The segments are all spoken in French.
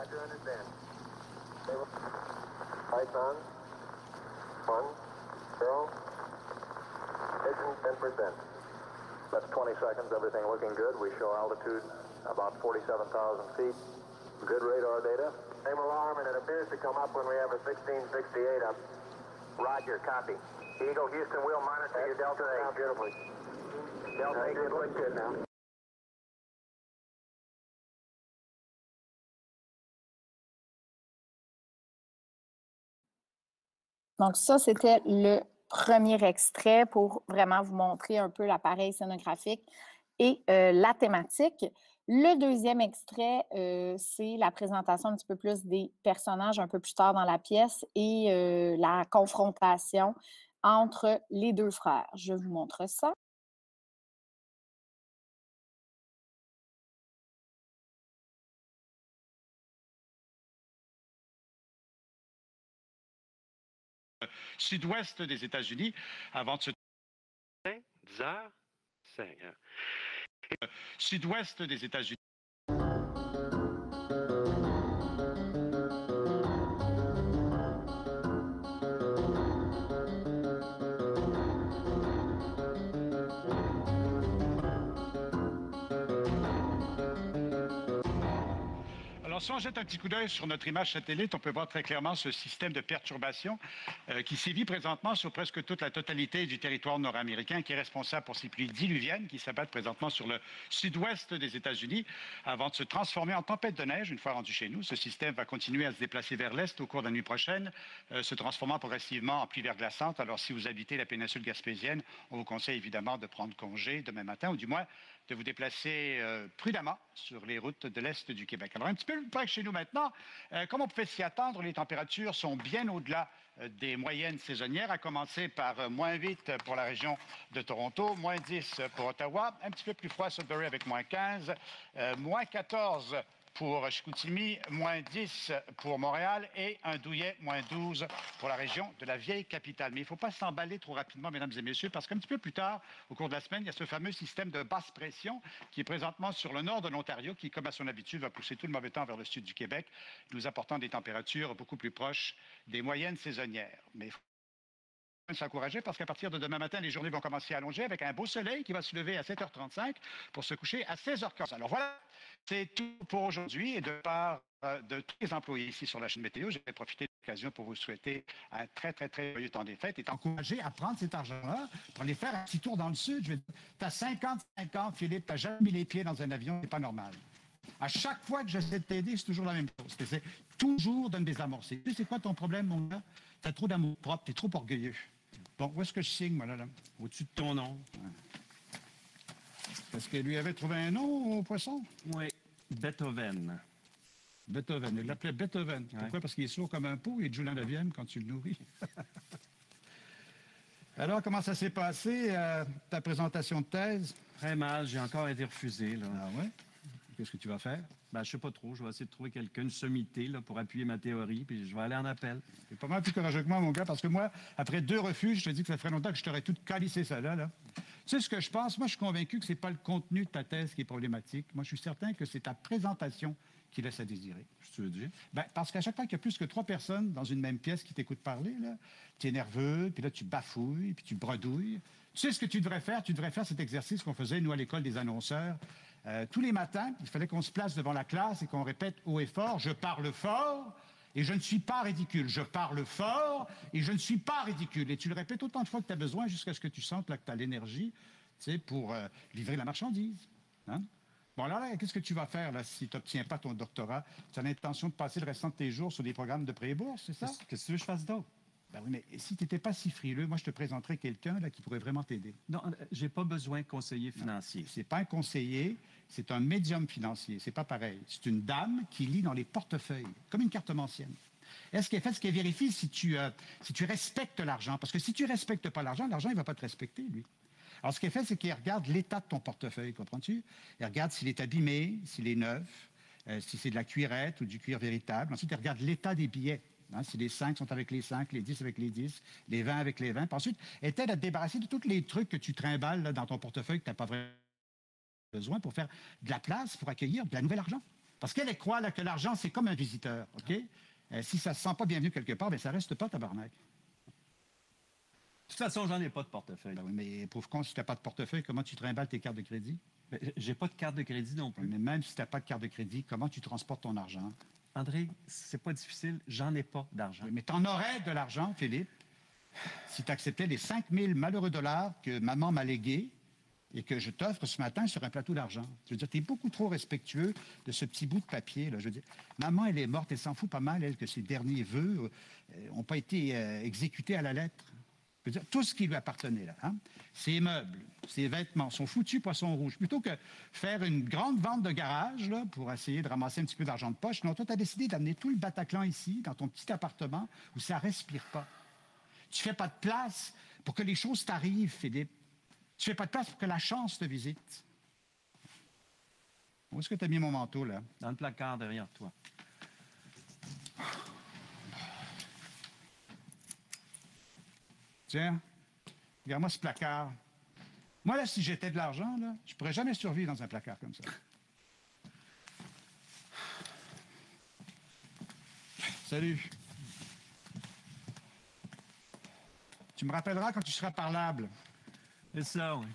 Roger, understand. Lights on. 1, 0. Ignition 10%. That's 20 seconds, everything looking good. We show altitude about 47,000 feet. Good radar data. Same alarm, and it appears to come up when we have a 1668 up. Roger, copy. Eagle, Houston, we'll monitor your Delta 8. Beautifully. Delta 8 looks good now. Donc ça, c'était le premier extrait pour vraiment vous montrer un peu l'appareil scénographique et la thématique. Le deuxième extrait, c'est la présentation un petit peu plus des personnages un peu plus tard dans la pièce et la confrontation entre les deux frères. Je vous montre ça. Sud-ouest des États-Unis avant de se... 10 heures 5 heures. Sud-ouest des États-Unis. Alors, si on jette un petit coup d'œil sur notre image satellite, on peut voir très clairement ce système de perturbation qui sévit présentement sur presque toute la totalité du territoire nord-américain, qui est responsable pour ces pluies diluviennes qui s'abattent présentement sur le sud-ouest des États-Unis avant de se transformer en tempête de neige une fois rendu chez nous. Ce système va continuer à se déplacer vers l'est au cours de la nuit prochaine, se transformant progressivement en pluie verglaçante. Alors, si vous habitez la péninsule gaspésienne, on vous conseille évidemment de prendre congé demain matin, ou du moins de vous déplacer prudemment sur les routes de l'Est du Québec. Alors, un petit peu plus près que chez nous maintenant, comme on pouvait s'y attendre, les températures sont bien au-delà des moyennes saisonnières, à commencer par moins 8 pour la région de Toronto, moins 10 pour Ottawa, un petit peu plus froid à Sudbury avec moins 15, moins 14 pour Chicoutimi, moins 10 pour Montréal et un douillet, moins 12 pour la région de la vieille capitale. Mais il ne faut pas s'emballer trop rapidement, mesdames et messieurs, parce qu'un petit peu plus tard, au cours de la semaine, il y a ce fameux système de basse pression qui est présentement sur le nord de l'Ontario, qui, comme à son habitude, va pousser tout le mauvais temps vers le sud du Québec, nous apportant des températures beaucoup plus proches des moyennes saisonnières. Mais il faut s'encourager parce qu'à partir de demain matin, les journées vont commencer à allonger avec un beau soleil qui va se lever à 7h35 pour se coucher à 16h15. Alors voilà, c'est tout pour aujourd'hui et de part de tous les employés ici sur la chaîne météo, j'ai profité de l'occasion pour vous souhaiter un très, très, très joyeux temps des fêtes et t'encourager à prendre cet argent-là pour aller faire un petit tour dans le sud. Tu as 55 ans, Philippe, tu n'as jamais mis les pieds dans un avion, c'est pas normal. À chaque fois que j'essaie de t'aider, c'est toujours la même chose. C'est toujours de me désamorcer. Tu sais, c'est quoi ton problème, mon gars? Tu as trop d'amour propre, tu es trop orgueilleux. Bon, où est-ce que je signe, moi, là? Au-dessus de ton nom. Ouais. Est-ce que lui avait trouvé un nom au poisson? Oui, Beethoven. Beethoven. Il l'appelait Beethoven. Ouais. Pourquoi? Parce qu'il est sourd comme un pot et il joue la 9e quand tu le nourris. Alors, comment ça s'est passé, ta présentation de thèse? Très mal. J'ai encore été refusé, là. Ah ouais? Qu'est-ce que tu vas faire? Ben, je sais pas trop. Je vais essayer de trouver quelqu'un, une sommité, là, pour appuyer ma théorie, puis je vais aller en appel. C'est pas mal plus courageux que moi, mon gars, parce que moi, après 2 refus, je te dis que ça ferait longtemps que je t'aurais tout calissé ça là. Tu sais ce que je pense? Moi, je suis convaincu que c'est pas le contenu de ta thèse qui est problématique. Moi, je suis certain que c'est ta présentation qui laisse à désirer. Je te dis. Ben, parce qu'à chaque fois qu'il y a plus que 3 personnes dans une même pièce qui t'écoutent parler, là, tu es nerveux, puis là, tu bafouilles, puis tu bredouilles. Tu sais ce que tu devrais faire? Tu devrais faire cet exercice qu'on faisait, nous, à l'école des annonceurs. Tous les matins, il fallait qu'on se place devant la classe et qu'on répète haut et fort, je parle fort et je ne suis pas ridicule. Je parle fort et je ne suis pas ridicule. Et tu le répètes autant de fois que tu as besoin jusqu'à ce que tu sentes là, que tu as l'énergie, tu sais, pour livrer la marchandise. Hein? Bon, alors là, qu'est-ce que tu vas faire là, si tu n'obtiens pas ton doctorat? Tu as l'intention de passer le restant de tes jours sur des programmes de pré-bourse, c'est ça? Qu'est-ce que tu veux que je fasse d'autre? Ben oui, mais si tu n'étais pas si frileux, moi, je te présenterais quelqu'un là qui pourrait vraiment t'aider. Non, j'ai pas besoin de conseiller financier. C'est pas un conseiller, c'est un médium financier. C'est pas pareil. C'est une dame qui lit dans les portefeuilles, comme une cartomancienne. Est-ce qu'elle fait ce qu'elle vérifie si tu respectes l'argent? Parce que si tu respectes pas l'argent, il ne va pas te respecter, lui. Alors, ce qu'elle fait, c'est qu'elle regarde l'état de ton portefeuille, comprends-tu? Elle regarde s'il est abîmé, s'il est neuf, si c'est de la cuirette ou du cuir véritable. Ensuite, elle regarde l'état des billets. Hein, si les 5 sont avec les 5, les 10 avec les 10, les 20 avec les 20. Puis ensuite, elle t'aide à te débarrasser de tous les trucs que tu trimbales là, dans ton portefeuille que tu n'as pas vraiment besoin pour faire de la place, pour accueillir de la nouvelle argent. Parce qu'elle croit là, que l'argent, c'est comme un visiteur, OK? Si ça ne se sent pas bienvenu quelque part, bien, ça ne reste pas, tabarnak. De toute façon, j'en ai pas de portefeuille. Ben oui, mais pauvre con, si tu n'as pas de portefeuille, comment tu trimbales tes cartes de crédit? Ben, j'ai pas de carte de crédit non plus. Mais même si tu n'as pas de carte de crédit, comment tu transportes ton argent? André, c'est pas difficile, j'en ai pas d'argent. Oui, mais tu en aurais de l'argent, Philippe, si tu acceptais les 5000 malheureux dollars que maman m'a légués et que je t'offre ce matin sur un plateau d'argent. Je veux dire, tu es beaucoup trop respectueux de ce petit bout de papier, là. Je veux dire, maman, elle est morte, elle s'en fout pas mal, elle, que ses derniers vœux n'ont pas été exécutés à la lettre. Je veux dire, tout ce qui lui appartenait, là, hein? Ses meubles, ses vêtements, son foutu poisson rouge. Plutôt que faire une grande vente de garage, là, pour essayer de ramasser un petit peu d'argent de poche, non, toi, tu as décidé d'amener tout le Bataclan ici, dans ton petit appartement, où ça respire pas. Tu fais pas de place pour que les choses t'arrivent, Philippe. Tu fais pas de place pour que la chance te visite. Où est-ce que tu as mis mon manteau, là? Dans le placard derrière toi. Tiens, regarde-moi ce placard. Moi, là, si j'étais de l'argent, là, je pourrais jamais survivre dans un placard comme ça. Salut. Tu me rappelleras quand tu seras parlable. C'est ça, oui.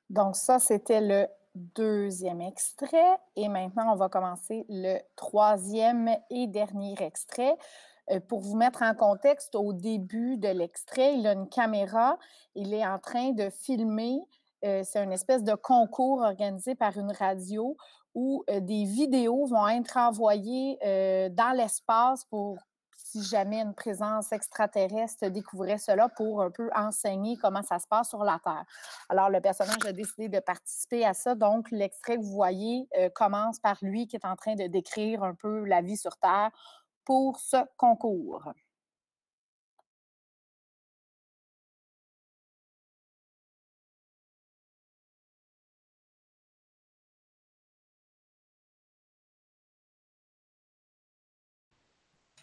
Donc ça, c'était le deuxième extrait. Et maintenant, on va commencer le troisième et dernier extrait. Pour vous mettre en contexte, au début de l'extrait, il a une caméra, il est en train de filmer. C'est une espèce de concours organisé par une radio où des vidéos vont être envoyées dans l'espace pour, si jamais une présence extraterrestre découvrait cela, pour un peu enseigner comment ça se passe sur la Terre. Alors, le personnage a décidé de participer à ça. Donc, l'extrait que vous voyez commence par lui qui est en train de décrire un peu la vie sur Terre pour ce concours.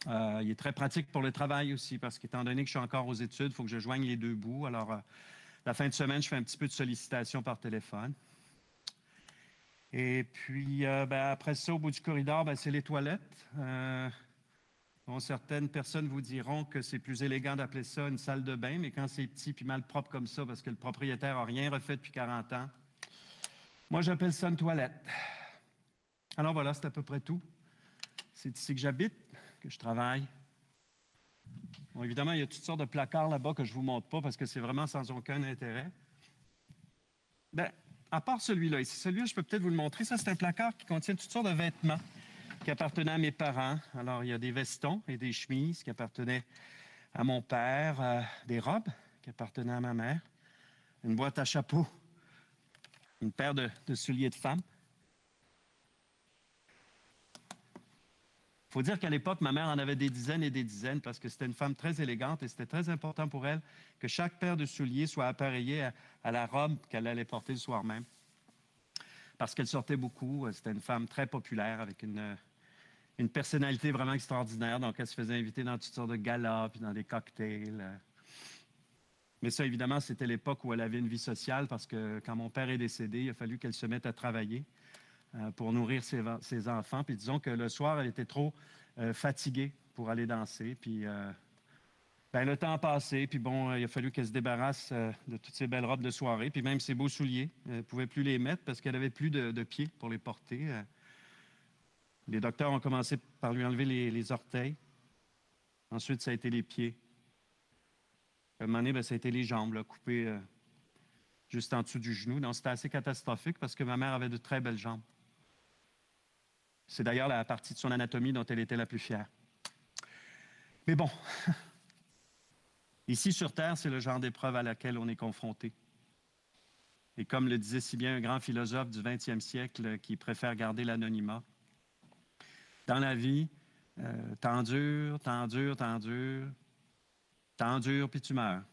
Il est très pratique pour le travail aussi, parce qu'étant donné que je suis encore aux études, il faut que je joigne les deux bouts. Alors, la fin de semaine, je fais un petit peu de sollicitation par téléphone. Et puis, après ça, au bout du corridor, c'est les toilettes. Certaines personnes vous diront que c'est plus élégant d'appeler ça une salle de bain, mais quand c'est petit puis mal propre comme ça, parce que le propriétaire n'a rien refait depuis 40 ans, moi, j'appelle ça une toilette. Alors voilà, c'est à peu près tout. C'est ici que j'habite, que je travaille. Bon, évidemment, il y a toutes sortes de placards là-bas que je ne vous montre pas parce que c'est vraiment sans aucun intérêt. À part celui-là, ici, celui-là, je peux peut-être vous le montrer. Ça, c'est un placard qui contient toutes sortes de vêtements qui appartenaient à mes parents. Alors, il y a des vestons et des chemises qui appartenaient à mon père, des robes qui appartenaient à ma mère, une boîte à chapeau, une paire de souliers de femme. Il faut dire qu'à l'époque, ma mère en avait des dizaines et des dizaines parce que c'était une femme très élégante et c'était très important pour elle que chaque paire de souliers soit appareillée à la robe qu'elle allait porter le soir même. Parce qu'elle sortait beaucoup. C'était une femme très populaire avec une personnalité vraiment extraordinaire. Donc, elle se faisait inviter dans toutes sortes de galas puis dans des cocktails. Mais ça, évidemment, c'était l'époque où elle avait une vie sociale parce que quand mon père est décédé, il a fallu qu'elle se mette à travailler pour nourrir ses enfants. Puis disons que le soir, elle était trop fatiguée pour aller danser. Puis le temps a passé, puis bon, il a fallu qu'elle se débarrasse de toutes ses belles robes de soirée, puis même ses beaux souliers. Elle ne pouvait plus les mettre parce qu'elle n'avait plus de pieds pour les porter. Les docteurs ont commencé par lui enlever les orteils. Ensuite, ça a été les pieds. À un moment donné, ça a été les jambes, là, coupées juste en dessous du genou. Donc, c'était assez catastrophique parce que ma mère avait de très belles jambes. C'est d'ailleurs la partie de son anatomie dont elle était la plus fière. Mais bon, ici sur Terre, c'est le genre d'épreuve à laquelle on est confronté. Et comme le disait si bien un grand philosophe du 20e siècle qui préfère garder l'anonymat, dans la vie, t'endures, puis tu meurs.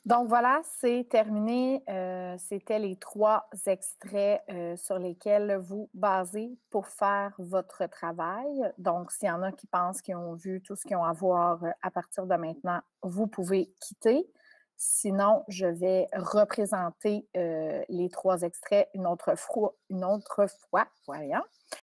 Donc voilà, c'est terminé. C'était les 3 extraits sur lesquels vous basez pour faire votre travail. Donc, s'il y en a qui pensent qu'ils ont vu tout ce qu'ils ont à voir à partir de maintenant, vous pouvez quitter. Sinon, je vais représenter les 3 extraits une autre fois. Voyons.